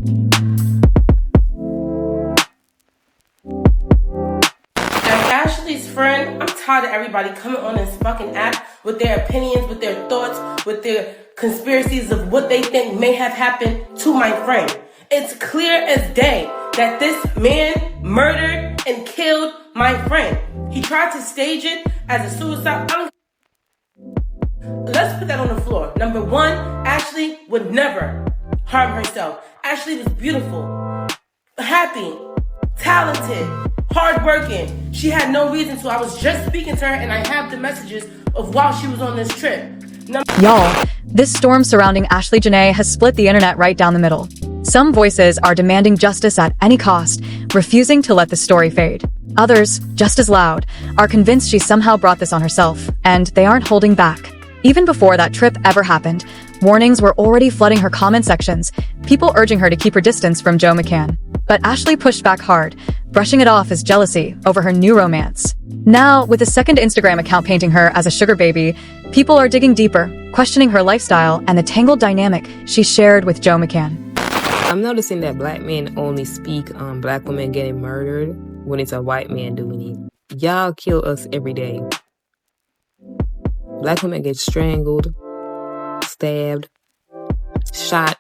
As Ashlee's friend, I'm tired of everybody coming on this fucking app with their opinions, with their thoughts, with their conspiracies of what they think may have happened to my friend. It's clear as day that this man murdered and killed my friend. He tried to stage it as a suicide. Let's put that on the floor. Number one, Ashlee would never harm herself. Ashlee was beautiful, happy, talented, hardworking. She had no reason to. I was just speaking to her and I have the messages of while she was on this trip. Y'all, this storm surrounding Ashlee Jenae has split the internet right down the middle. Some voices are demanding justice at any cost, refusing to let the story fade. Others, just as loud, are convinced she somehow brought this on herself, and they aren't holding back. Even before that trip ever happened, warnings were already flooding her comment sections, people urging her to keep her distance from Joe McCann. But Ashlee pushed back hard, brushing it off as jealousy over her new romance. Now, with a second Instagram account painting her as a sugar baby, people are digging deeper, questioning her lifestyle and the tangled dynamic she shared with Joe McCann. I'm noticing that black men only speak on black women getting murdered when it's a white man doing it. Y'all kill us every day. Black women get strangled, stabbed, shot.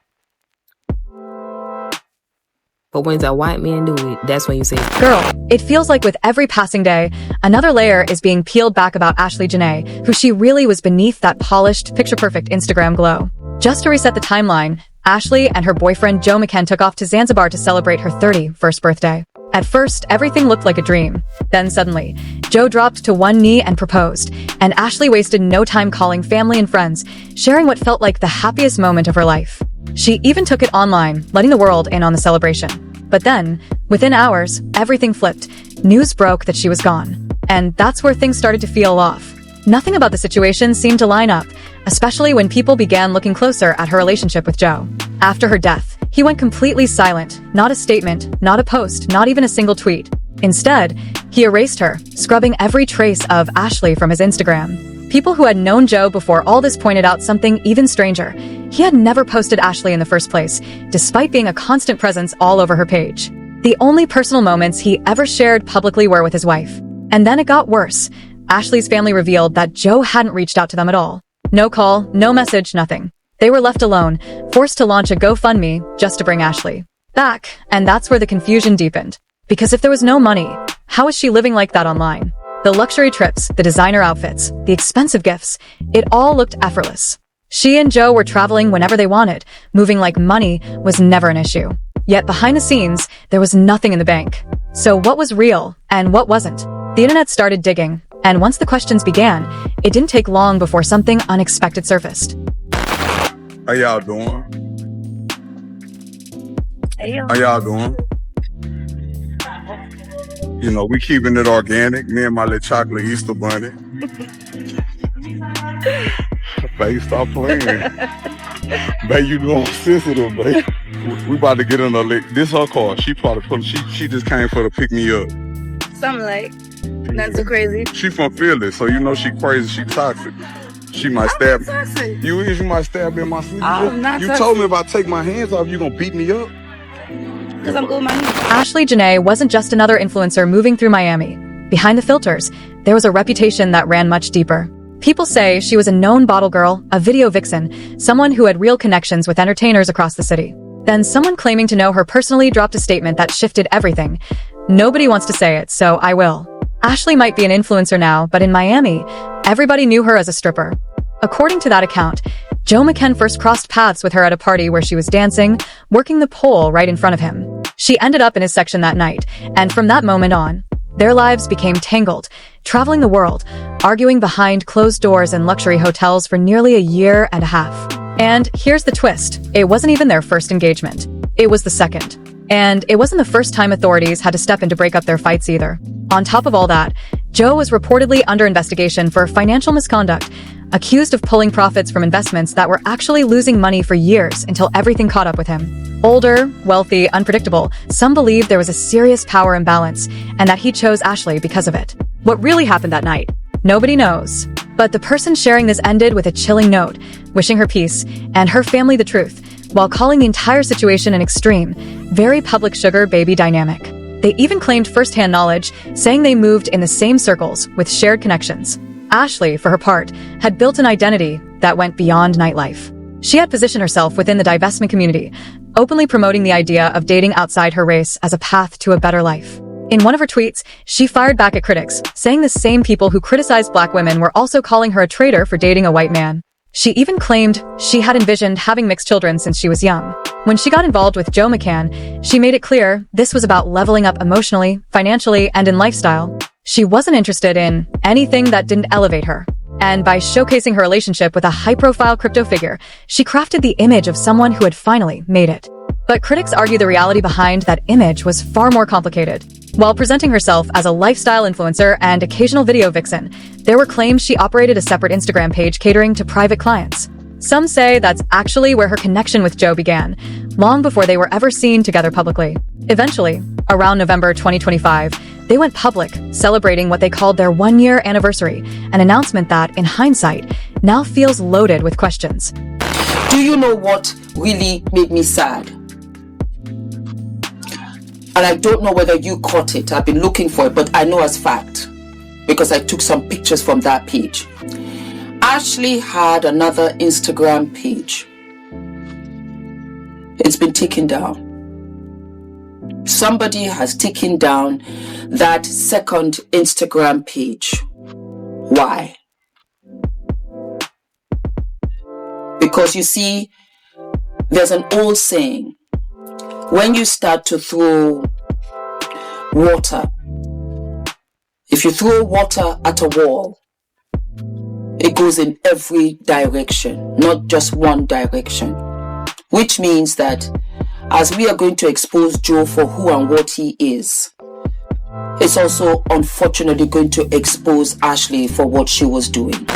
But when it's a white man do it, that's when you say, girl, it feels like with every passing day, another layer is being peeled back about Ashlee Jenae, who she really was beneath that polished, picture-perfect Instagram glow. Just to reset the timeline, Ashlee and her boyfriend Joe McCann took off to Zanzibar to celebrate her 31st birthday. At first, everything looked like a dream. Then suddenly, Joe dropped to one knee and proposed, and Ashlee wasted no time calling family and friends, sharing what felt like the happiest moment of her life. She even took it online, letting the world in on the celebration. But then, within hours, everything flipped. News broke that she was gone. And that's where things started to feel off. Nothing about the situation seemed to line up, especially when people began looking closer at her relationship with Joe. After her death, he went completely silent, not a statement, not a post, not even a single tweet. Instead, he erased her, scrubbing every trace of Ashlee from his Instagram. People who had known Joe before all this pointed out something even stranger. He had never posted Ashlee in the first place, despite being a constant presence all over her page. The only personal moments he ever shared publicly were with his wife. And then it got worse. Ashlee's family revealed that Joe hadn't reached out to them at all. No call, no message, nothing. They were left alone, forced to launch a GoFundMe just to bring Ashlee back, and that's where the confusion deepened. Because if there was no money, how was she living like that online? The luxury trips, the designer outfits, the expensive gifts, it all looked effortless. She and Joe were traveling whenever they wanted, moving like money was never an issue. Yet behind the scenes, there was nothing in the bank. So what was real and what wasn't? The internet started digging, and once the questions began, it didn't take long before something unexpected surfaced. How y'all doing? How y'all doing? You know, we keeping it organic. Me and my little chocolate Easter bunny. Babe, stop playing. Babe, you doing sensitive, babe. We about to get in a lick. This her car. She she just came for to pick me up. Something like. Not so crazy. She from Philly, so you know she crazy. She toxic. She might stab me. You might stab me in my sleep. I'm not You toxic. told me if I take my hands off, you gonna beat me up. Because I'm good with my hands. Ashlee Jenae wasn't just another influencer moving through Miami. Behind the filters, there was a reputation that ran much deeper. People say she was a known bottle girl, a video vixen, someone who had real connections with entertainers across the city. Then someone claiming to know her personally dropped a statement that shifted everything. Nobody wants to say it, so I will. Ashlee might be an influencer now, but in Miami, everybody knew her as a stripper. According to that account, Joe McCann first crossed paths with her at a party where she was dancing, working the pole right in front of him. She ended up in his section that night, and from that moment on, their lives became tangled, traveling the world, arguing behind closed doors in luxury hotels for nearly a year and a half. And here's the twist. It wasn't even their first engagement. It was the second. And it wasn't the first time authorities had to step in to break up their fights either. On top of all that, Joe was reportedly under investigation for financial misconduct, accused of pulling profits from investments that were actually losing money for years until everything caught up with him. Older, wealthy, unpredictable, some believe there was a serious power imbalance and that he chose Ashlee because of it. What really happened that night? Nobody knows. But the person sharing this ended with a chilling note, wishing her peace and her family the truth. while calling the entire situation an extreme, very public sugar baby dynamic. They even claimed first-hand knowledge, saying they moved in the same circles with shared connections. Ashlee, for her part, had built an identity that went beyond nightlife. She had positioned herself within the divestment community, openly promoting the idea of dating outside her race as a path to a better life. In one of her tweets, she fired back at critics, saying the same people who criticized black women were also calling her a traitor for dating a white man. She even claimed she had envisioned having mixed children since she was young. When she got involved with Joe McCann, she made it clear this was about leveling up emotionally, financially, and in lifestyle. She wasn't interested in anything that didn't elevate her. And by showcasing her relationship with a high-profile crypto figure, she crafted the image of someone who had finally made it. But critics argue the reality behind that image was far more complicated. While presenting herself as a lifestyle influencer and occasional video vixen, there were claims she operated a separate Instagram page catering to private clients. Some say that's actually where her connection with Joe began, long before they were ever seen together publicly. Eventually, around November 2025, they went public, celebrating what they called their one-year anniversary, an announcement that, in hindsight, now feels loaded with questions. Do you know what really made me sad? And I don't know whether you caught it. I've been looking for it, but I know as fact because I took some pictures from that page. Ashlee had another Instagram page. It's been taken down. Somebody has taken down that second Instagram page. Why? Because you see, there's an old saying. When you start to throw water, if you throw water at a wall, it goes in every direction, not just one direction. Which means that as we are going to expose Joe for who and what he is, it's also unfortunately going to expose Ashlee for what she was doing.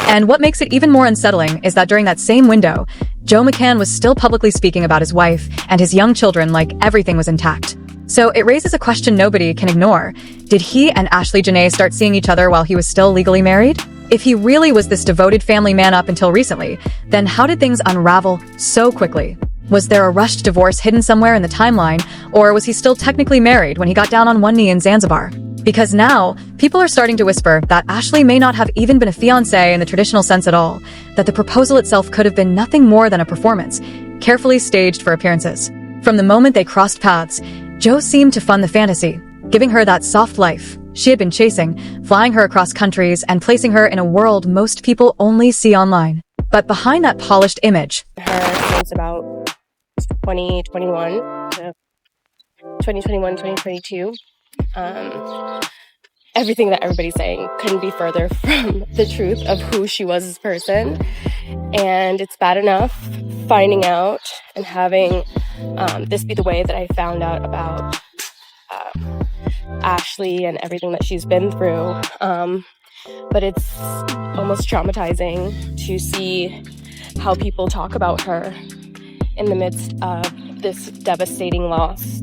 And what makes it even more unsettling is that during that same window, Joe McCann was still publicly speaking about his wife and his young children like everything was intact. So it raises a question nobody can ignore. Did he and Ashlee Jenae start seeing each other while he was still legally married? If he really was this devoted family man up until recently, then how did things unravel so quickly? Was there a rushed divorce hidden somewhere in the timeline, or was he still technically married when he got down on one knee in Zanzibar? Because now, people are starting to whisper that Ashlee may not have even been a fiancé in the traditional sense at all, that the proposal itself could have been nothing more than a performance, carefully staged for appearances. From the moment they crossed paths, Joe seemed to fund the fantasy, giving her that soft life she had been chasing, flying her across countries and placing her in a world most people only see online. But behind that polished image, her since about 2021 to 2022. Everything that everybody's saying couldn't be further from the truth of who she was as a person. And it's bad enough finding out and having this be the way that I found out about Ashlee and everything that she's been through. But it's almost traumatizing to see how people talk about her in the midst of this devastating loss.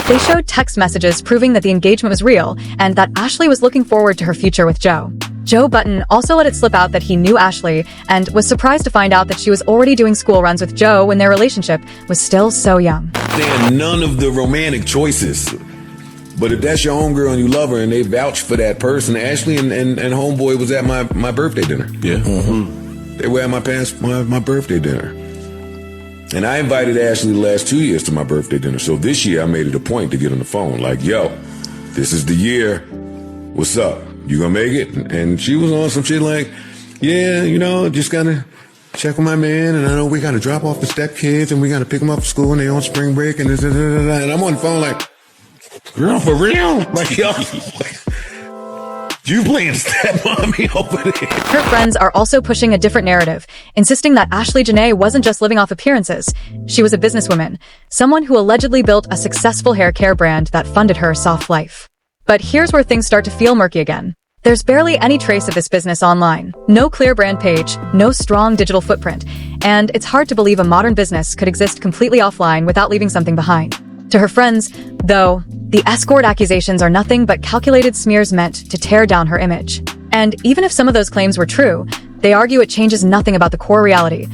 they showed text messages proving that the engagement was real and that Ashlee was looking forward to her future with Joe. Joe Button also let it slip out that he knew Ashlee and was surprised to find out that she was already doing school runs with Joe when their relationship was still so young. They're none of the romantic choices. But if that's your homegirl and you love her and they vouch for that person, Ashlee and homeboy was at my birthday dinner. Yeah. Mm-hmm. They were at my birthday dinner. And I invited Ashlee the last 2 years to my birthday dinner. So this year I made it a point to get on the phone. Like, yo, this is the year. What's up? You gonna make it? And she was on some shit like, yeah, you know, just gotta check with my man. And I know we gotta drop off the stepkids and we gotta pick them up from school and they on spring break and and I'm on the phone like, girl, for real? Like, yo, you playing stepmommy over there. Her friends are also pushing a different narrative, insisting that Ashlee Jenae wasn't just living off appearances. She was a businesswoman, someone who allegedly built a successful hair care brand that funded her soft life. But here's where things start to feel murky again. There's barely any trace of this business online. No clear brand page, no strong digital footprint, and it's hard to believe a modern business could exist completely offline without leaving something behind. To her friends, though, the escort accusations are nothing but calculated smears meant to tear down her image. And even if some of those claims were true, They argue it changes nothing about the core reality.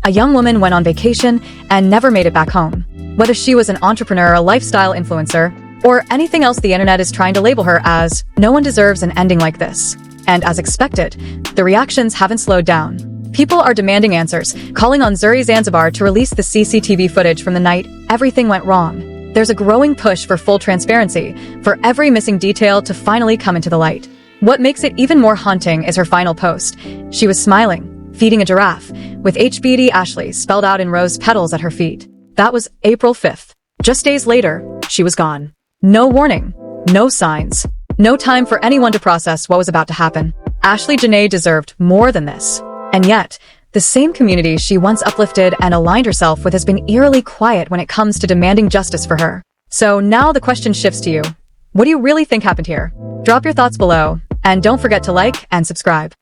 A young woman went on vacation and never made it back home. Whether she was an entrepreneur, a lifestyle influencer, or anything else the internet is trying to label her as, no one deserves an ending like this. And as expected, the reactions haven't slowed down. People are demanding answers, calling on Zuri Zanzibar to release the CCTV footage from the night everything went wrong. There's a growing push for full transparency, for every missing detail to finally come into the light. What makes it even more haunting is her final post. She was smiling, feeding a giraffe, with HBD Ashlee spelled out in rose petals at her feet. That was April 5th. Just days later, she was gone. No warning, no signs, no time for anyone to process what was about to happen. Ashlee Jenae deserved more than this. And yet, the same community she once uplifted and aligned herself with has been eerily quiet when it comes to demanding justice for her. So now the question shifts to you. What do you really think happened here? Drop your thoughts below, and don't forget to like and subscribe.